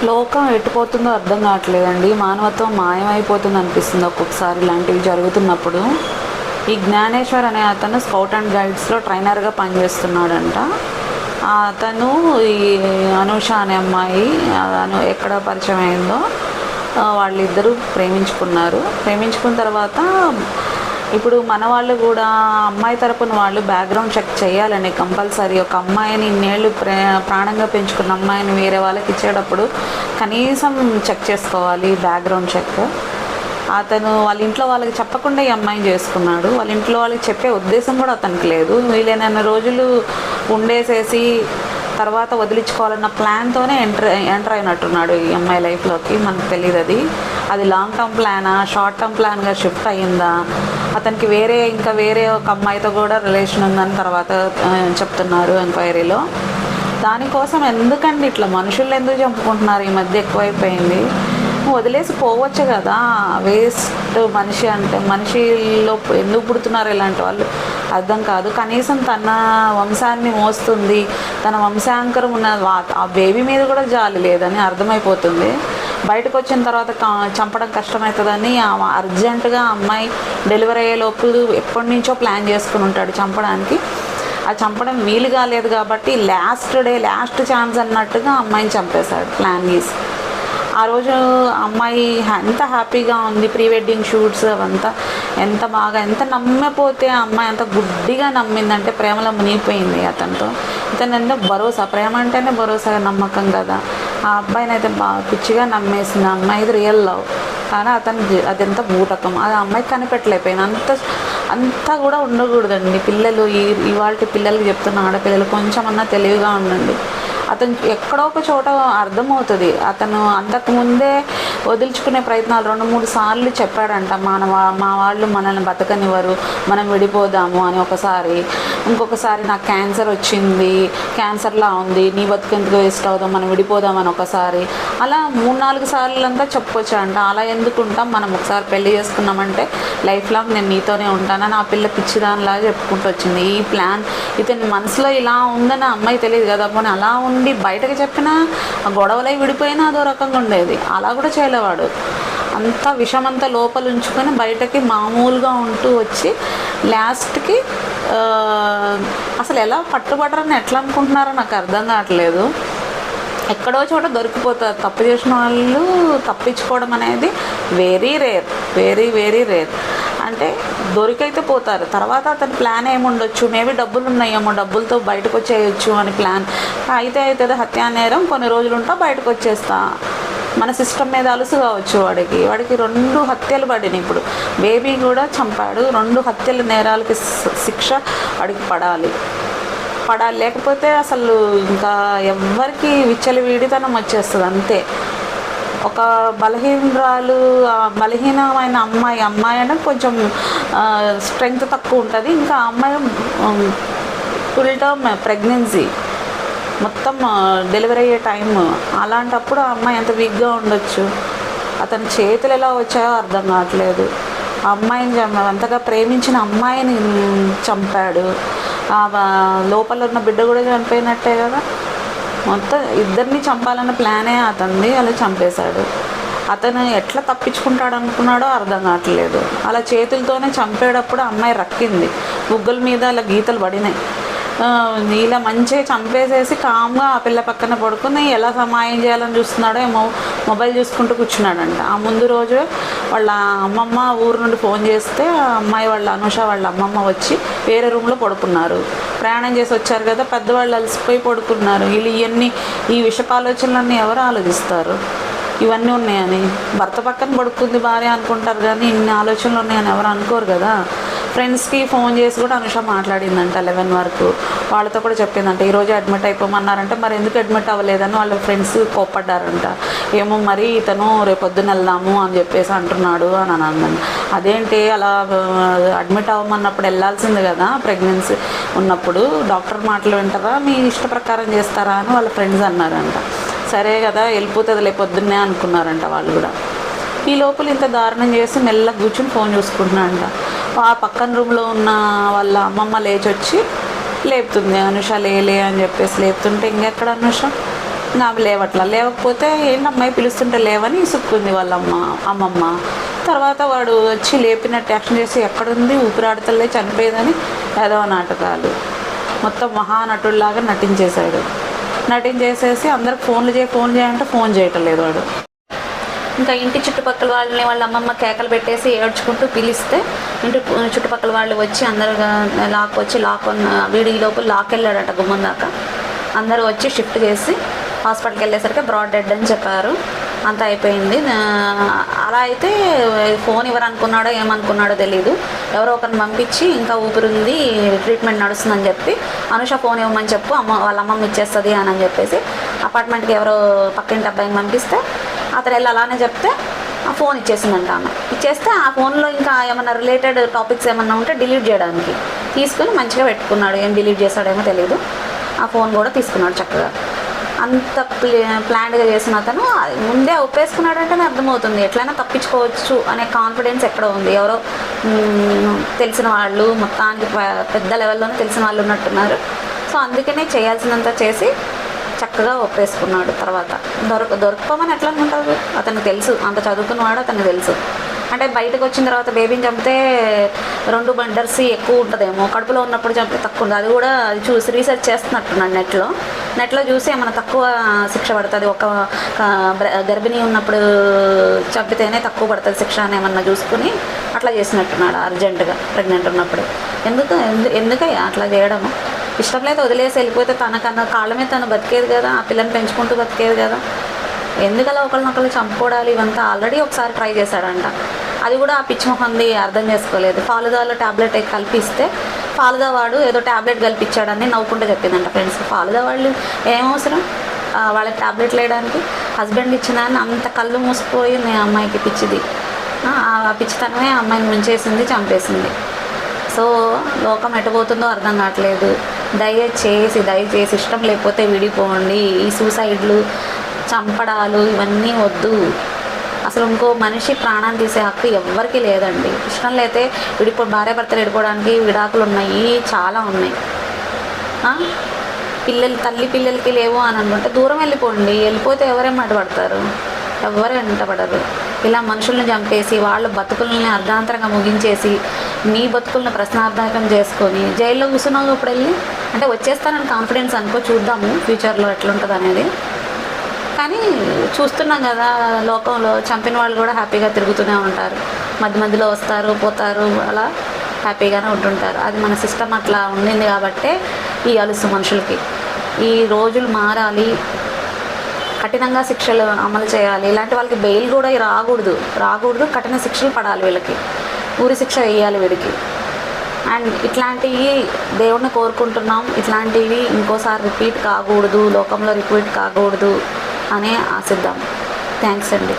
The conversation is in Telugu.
లోకం ఎట్టుపోతుందో అర్థం కావట్లేదండి. మానవత్వం మాయమైపోతుంది అనిపిస్తుంది ఒక్కొక్కసారి ఇలాంటివి జరుగుతున్నప్పుడు. ఈ జ్ఞానేశ్వర్ అనే అతను స్కౌట్ అండ్ గైడ్స్లో ట్రైనర్గా పనిచేస్తున్నాడంట. అతను ఈ అనూష అనే అమ్మాయి ఎక్కడ పరిచయం అయిందో వాళ్ళిద్దరూ ప్రేమించుకున్న తర్వాత ఇప్పుడు మన వాళ్ళు కూడా అమ్మాయి తరపున వాళ్ళు బ్యాక్గ్రౌండ్ చెక్ చేయాలని కంపల్సరీ. ఒక అమ్మాయిని ఇన్నేళ్ళు ప్రాణంగా పెంచుకున్న అమ్మాయిని వేరే వాళ్ళకి ఇచ్చేటప్పుడు కనీసం చెక్ చేసుకోవాలి, బ్యాక్గ్రౌండ్ చెక్. అతను వాళ్ళ ఇంట్లో వాళ్ళకి చెప్పకుండా ఈ అమ్మాయిని చేసుకున్నాడు. వాళ్ళ ఇంట్లో వాళ్ళకి చెప్పే ఉద్దేశం కూడా అతనికి లేదు. వీలైన రోజులు ఉండేసేసి తర్వాత వదిలించుకోవాలన్న ప్లాన్తోనే ఎంటర్ అయినట్టున్నాడు ఈ అమ్మాయి లైఫ్లోకి. మనకు తెలియదు అది లాంగ్ టర్మ్ ప్లానా, షార్ట్ టర్మ్ ప్లాన్గా షిఫ్ట్ అయ్యిందా, అతనికి వేరే ఒక అమ్మాయితో కూడా రిలేషన్ ఉందని తర్వాత చెప్తున్నారు ఎంక్వైరీలో. దానికోసం ఎందుకండి ఇట్లా మనుషులు ఎందుకు చంపుకుంటున్నారు? ఈ మధ్య ఎక్కువైపోయింది. వదిలేసి పోవచ్చు కదా. వేస్ట్ మనిషి అంటే మనిషిలో ఎందుకు పుడుతున్నారు ఇలాంటి వాళ్ళు అర్థం కాదు. కనీసం తన వంశాన్ని మోస్తుంది, తన వంశాంకరం ఉన్న ఆ బేబీ మీద కూడా జాలి లేదని అర్థమైపోతుంది. బయటకు వచ్చిన తర్వాత చంపడం కష్టమవుతుందని అర్జెంటుగా అమ్మాయి డెలివరీ అయ్యేలోపు ఎప్పటి నుంచో ప్లాన్ చేసుకుని ఉంటాడు చంపడానికి. అది చంపడం వీలు కాలేదు కాబట్టి లాస్ట్ ఛాన్స్ అన్నట్టుగా అమ్మాయిని చంపేశాడు ప్లాన్ చేసి. ఆ రోజు అమ్మాయి ఎంత హ్యాపీగా ఉంది, ప్రీ వెడ్డింగ్ షూట్స్ అవంతా ఎంత నమ్మపోతే ఆ అమ్మాయి అంత గుడ్డిగా నమ్మిందంటే ప్రేమలో మునిగిపోయింది అతనితో. ఇతను ఎంత భరోసా, ప్రేమ అంటేనే భరోసా, నమ్మకం కదా. ఆ అబ్బాయిని అయితే బాగా పిచ్చిగా నమ్మేసింది. ఆ అమ్మాయి ఇది రియల్ లవ్, కానీ అదెంత బూటకం. అది ఆ అమ్మాయి కనిపెట్టలేకపోయింది. అంతా కూడా ఉండకూడదండి. పిల్లలు ఇవాళ పిల్లలకి చెప్తున్న ఆడపిల్లలు కొంచెమన్నా తెలివిగా ఉండండి. అతను ఎక్కడో ఒక చోట అర్థమవుతుంది. అతను అంతకుముందే వదిలించుకునే ప్రయత్నాలు 2-3 సార్లు చెప్పాడంట. మా వాళ్ళు మనల్ని బతకనివ్వరు, మనం విడిపోదాము అని ఒకసారి. ఇంకొకసారి నాకు క్యాన్సర్ వచ్చింది, క్యాన్సర్లా ఉంది, నీ బతుకెందుకు వేస్ట్ అవుదాం, మనం విడిపోదామని ఒకసారి. అలా 3-4 సార్లు చెప్పొచ్చంట. అలా ఎందుకుంటాం, మనం ఒకసారి పెళ్లి చేసుకున్నామంటే లైఫ్ లాంగ్ నేను నీతోనే ఉంటానని ఆ పిల్ల పిచ్చిదానిలాగా చెప్పుకుంటూ వచ్చింది. ఈ ప్లాన్ ఇతని మనసులో ఇలా ఉందని ఆ అమ్మాయి తెలియదు కదా. పోనీ అలా ఉండి బయటకు చెప్పినా గొడవలై విడిపోయినా అదో రకంగా ఉండేది. అలా కూడా చేయలేవాడు. అంతా విషమంతా లోపల ఉంచుకొని బయటకి మామూలుగా ఉంటూ వచ్చి లాస్ట్కి అసలు ఎలా పట్టుబడరని ఎట్లా అనుకుంటున్నారో నాకు అర్థం కావట్లేదు. ఎక్కడో చోట దొరికిపోతారు. తప్పు చేసిన వాళ్ళు తప్పించుకోవడం అనేది వెరీ రేర్. అంటే దొరికైతే పోతారు. తర్వాత అతని ప్లాన్ ఏముండొచ్చు, మేబీ డబ్బులు ఉన్నాయేమో, డబ్బులతో బయటకు వచ్చేయచ్చు అని ప్లాన్. అయితే హత్యా నేరం, కొన్ని రోజులు ఉంటా బయటకు వచ్చేస్తా. మన సిస్టమ్ మీద అలుసు కావచ్చు వాడికి 2 హత్యలు పడినాయి. ఇప్పుడు బేబీ కూడా చంపాడు. 2 హత్యల నేరాలకి శిక్ష వాడికి పడాలి. లేకపోతే అసలు ఇంకా ఎవ్వరికి విచ్చలవిడితనం వచ్చేస్తుంది అంతే. ఒక బలహీనమైన అమ్మాయి అంటే కొంచెం స్ట్రెంగ్త్ తక్కువ ఉంటుంది. ఇంకా అమ్మాయి ఫుల్ టర్మ్ ప్రెగ్నెన్సీ, మొత్తం డెలివరీ అయ్యే టైం. అలాంటప్పుడు ఆ అమ్మాయి ఎంత వీక్గా ఉండొచ్చు. అతని చేతులు ఎలా వచ్చాయో అర్థం కావట్లేదు. ఆ అమ్మాయిని అంతగా ప్రేమించిన అమ్మాయిని చంపాడు. లోపల ఉన్న బిడ్డ కూడా చనిపోయినట్టే కదా. మొత్తం ఇద్దరిని చంపాలన్న ప్లానే అతనిది. అలా చంపేశాడు. అతను ఎట్లా తప్పించుకుంటాడు అనుకున్నాడో అర్థం కావట్లేదు. అలా చేతులతోనే చంపేటప్పుడు అమ్మాయి రక్కింది, బుగ్గల మీద అలా గీతలు పడినాయి. ఇలా మంచిగా చంపేసేసి కామ్గా ఆ పిల్ల పక్కన పడుకుని ఎలా సమాయం చేయాలని చూస్తున్నాడో ఏమో మొబైల్ చూసుకుంటూ కూర్చున్నాడంట. ఆ ముందు రోజు వాళ్ళ అమ్మమ్మ ఊరు నుండి ఫోన్ చేస్తే ఆ అమ్మాయి అనూష వాళ్ళ అమ్మమ్మ వచ్చి వేరే రూమ్లో పడుకున్నారు. ప్రయాణం చేసి వచ్చారు కదా, పెద్దవాళ్ళు అలసిపోయి పడుకున్నారు. ఈ విషపాలోచనలన్నీ ఎవరు ఆలోచిస్తారు? ఇవన్నీ ఉన్నాయని. భర్త పక్కన పడుకుంది భార్య అనుకుంటారు కానీ ఇన్ని ఆలోచనలు ఉన్నాయని ఎవరు అనుకోరు కదా. ఫ్రెండ్స్కి ఫోన్ చేసి కూడా అనుష మాట్లాడిందంట 11 వరకు. వాళ్ళతో కూడా చెప్పిందంట ఈరోజు అడ్మిట్ అయిపోమన్నారంటే మరి ఎందుకు అడ్మిట్ అవ్వలేదని వాళ్ళ ఫ్రెండ్స్ కోప్పడ్డారంట. ఏమో మరి ఇతను రేపొద్దున వెళ్దాము అని చెప్పేసి అంటున్నాడు అని అన్నాను. అదేంటి అలా అడ్మిట్ అవ్వమన్నప్పుడు వెళ్ళాల్సింది కదా, ప్రెగ్నెన్సీ ఉన్నప్పుడు డాక్టర్ మాటలు వింటారా, మీ ఇష్ట ప్రకారం చేస్తారా అని వాళ్ళ ఫ్రెండ్స్ అన్నారంట. సరే కదా వెళ్ళిపోతుంది లేపొద్దున్నే అనుకున్నారంట వాళ్ళు కూడా. ఈ లోపల ఇంత దారుణం చేసి మెల్లగా కూర్చుని ఫోన్ చూసుకుంటున్నాడంట. ఆ పక్కన రూమ్లో ఉన్న వాళ్ళ అమ్మమ్మ లేచి వచ్చి లేపుతుంది. అనుష లేలే అని చెప్పేసి లేపుతుంటే ఇంకెక్కడ అనుష ఇంకా ఆమె లేవకపోతే ఏంటమ్మాయి పిలుస్తుంటే లేవని ఇసుక్కుంది వాళ్ళ అమ్మమ్మ. తర్వాత వాడు వచ్చి లేపినట్టు యాక్షన్ చేసి ఎక్కడుంది ఊపిరాడతలే చనిపోయేదని ఏదో నాటకాలు మొత్తం మహానటుడిలాగా నటించేసేసి అందరికి ఫోన్లు చేయంటే ఫోన్ చేయటం లేదు వాడు. ఇంకా ఇంటి చుట్టుపక్కల వాళ్ళ అమ్మమ్మ కేకలు పెట్టేసి ఏడ్చుకుంటూ పిలిస్తే ఇంటి చుట్టుపక్కల వాళ్ళు వచ్చి అందరు లాక్ వీడి లోపల లాక్ వెళ్ళాడట గుమ్మం దాకా. అందరూ వచ్చి షిఫ్ట్ చేసి హాస్పిటల్కి వెళ్ళేసరికి బ్రాడ్ డెడ్ అని చెప్పారు. అంతా అయిపోయింది. అలా అయితే ఫోన్ ఎవరనుకున్నాడో ఏమనుకున్నాడో తెలీదు. ఎవరో ఒకరిని పంపించి ఇంకా ఊపిరింది ట్రీట్మెంట్ నడుస్తుందని చెప్పి అనుష ఫోన్ ఇవ్వమని చెప్పు వాళ్ళ అమ్మమ్మ ఇచ్చేస్తుంది అని చెప్పేసి అపార్ట్మెంట్కి ఎవరో పక్కింటి అబ్బాయిని పంపిస్తే అతను వెళ్ళి అలానే చెప్తే ఆ ఫోన్ ఇచ్చేసిందంట. ఆమె ఇచ్చేస్తే ఆ ఫోన్లో ఇంకా ఏమన్నా రిలేటెడ్ టాపిక్స్ ఏమన్నా ఉంటే డిలీట్ చేయడానికి తీసుకుని మంచిగా పెట్టుకున్నాడు. ఏం డిలీట్ చేశాడేమో తెలియదు. ఆ ఫోన్ కూడా తీసుకున్నాడు చక్కగా. అంత ప్లాన్డ్గా చేసిన అతను ముందే ఒప్పేసుకున్నాడంటేనే అర్థమవుతుంది ఎట్లయినా తప్పించుకోవచ్చు అనే కాన్ఫిడెన్స్ ఎక్కడ ఉంది. ఎవరో తెలిసిన వాళ్ళు మొత్తానికి పెద్ద లెవెల్లోనే తెలిసిన వాళ్ళు ఉన్నట్టున్నారు. సో అందుకనే చేయాల్సినంత చేసి చక్కగా ఒప్పేసుకున్నాడు. తర్వాత దొరకపోమని ఎట్లా అనుకుంటారు? అతనికి తెలుసు, అంత చదువుకున్నవాడు అతనికి తెలుసు. అంటే బయటకు వచ్చిన తర్వాత బేబీని చంపితే 2 మర్డర్స్ ఎక్కువ ఉంటుందేమో, కడుపులో ఉన్నప్పుడు చంపితే తక్కువ ఉంటుంది. అది కూడా చూసి రీసెర్చ్ చేస్తున్నట్టున్నాడు నెట్లో చూసి ఏమైనా తక్కువ శిక్ష పడుతుంది, ఒక గర్భిణీ ఉన్నప్పుడు చంపితేనే తక్కువ పడుతుంది శిక్ష అని ఏమన్నా చూసుకుని అట్లా చేసినట్టున్నాడు అర్జెంటుగా ప్రెగ్నెంట్ ఉన్నప్పుడు. ఎందుకయ్యా అట్లా చేయడము? ఇష్టం లేదు వదిలేసి వెళ్ళిపోతే తనకన్నా కాళ్ళ మీద తను బతికేది కదా, ఆ పిల్లని పెంచుకుంటూ బతికేది కదా. ఎందుకలా ఒకరినొకరు చంపుకోవడాలు ఇవంతా ఆల్రెడీ ఒకసారి ట్రై చేశాడంట. అది కూడా ఆ పిచ్చి మొహంది అర్థం చేసుకోలేదు. ఫాలుదాలో ట్యాబ్లెట్ కల్పిస్తే ఫాలుదా వాడు ఏదో ట్యాబ్లెట్ కల్పించాడని నవ్వుకుంటూ చెప్పిందంట ఫ్రెండ్స్. ఫాలుదా వాళ్ళు ఏమవసరం వాళ్ళకి ట్యాబ్లెట్లు వేయడానికి? హస్బెండ్ ఇచ్చినాన్ని అంత కళ్ళు మూసిపోయింది ఆ అమ్మాయికి పిచ్చిది. ఆ పిచ్చితనమే ఆ అమ్మాయిని ముంచేసింది, చంపేసింది. సో లోకం ఎటుపోతుందో అర్థం కావట్లేదు. దయచేసి ఇష్టం లేకపోతే విడిపోండి. ఈ సూసైడ్లు, చంపడాలు ఇవన్నీ వద్దు. అసలు ఇంకో మనిషి ప్రాణాన్ని తీసే హక్కు ఎవ్వరికీ లేదండి. ఇష్టం లేతే భార్యాభర్తలు విడిపోవడానికి విడాకులు ఉన్నాయి, చాలా ఉన్నాయి. తల్లి పిల్లలకి లేవు అని అనుకుంటే దూరం వెళ్ళిపోతే ఎవరేం పడతారు? ఎవ్వరు వెంటపడరు. ఇలా మనుషుల్ని చంపేసి వాళ్ళ బతుకుల్ని అర్ధాంతరంగా ముగించేసి మీ బతుకులను ప్రశ్నార్థకం చేసుకొని జైల్లో కూర్చున్నావు ఇప్పుడు వెళ్ళి. అంటే వచ్చేస్తానని కాన్ఫిడెన్స్ అనుకో, చూద్దాము ఫ్యూచర్లో ఎట్లుంటుంది అనేది. కానీ చూస్తున్నాం కదా లోకంలో చంపిన వాళ్ళు కూడా హ్యాపీగా తిరుగుతూనే ఉంటారు. మధ్యలో వస్తారు పోతారు, అలా హ్యాపీగానే ఉంటుంటారు. అది మన సిస్టమ్ అట్లా ఉండింది కాబట్టే ఈ అలుసు మనుషులకి. ఈ రోజులు మారాలి, కఠినంగా శిక్షలు అమలు చేయాలి. ఇలాంటి వాళ్ళకి బెయిల్ కూడా రాకూడదు, కఠిన శిక్షలు పడాలి వీళ్ళకి, ఊరి శిక్ష వేయాలి వీడికి. అండ్ ఇట్లాంటివి దేవుడిని కోరుకుంటున్నాం, ఇట్లాంటివి ఇంకోసారి రిపీట్ కాకూడదు, లోకంలో రిపీట్ కాకూడదు అనే ఆశిద్దాం. థ్యాంక్స్ అండి.